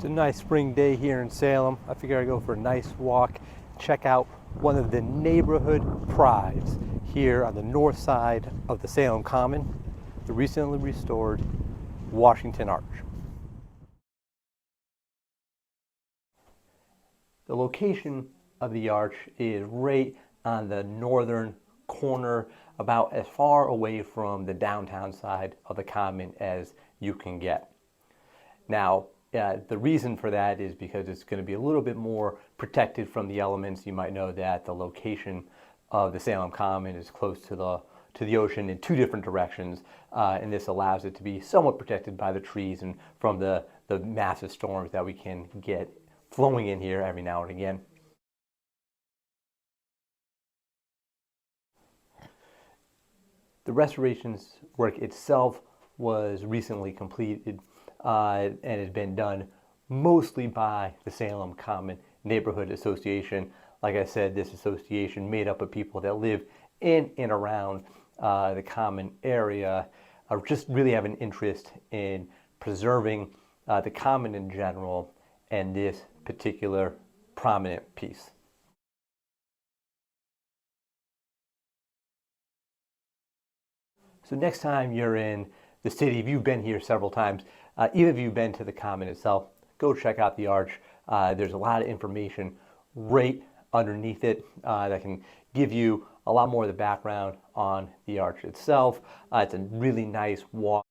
It's a nice spring day here in Salem. I figure I'd go for a nice walk, check out one of the neighborhood prides here on the north side of the Salem Common, the recently restored Washington Arch. The location of the arch is right on the northern corner, about as far away from the downtown side of the Common as you can get. Now, the reason for that is because it's going to be a little bit more protected from the elements. You might know that the location of the Salem Common is close to the ocean in two different directions, and this allows it to be somewhat protected by the trees and from the massive storms that we can get flowing in here every now and again. The restorations work itself was recently completed and has been done mostly by the Salem Common Neighborhood Association. Like I said, this association made up of people that live in and around the Common area, just really have an interest in preserving the Common in general and this particular prominent piece. So next time you're in the city, if you've been here several times, even if you've been to the Common itself, go check out the arch. There's a lot of information right underneath it that can give you a lot more of the background on the arch itself. It's a really nice walk.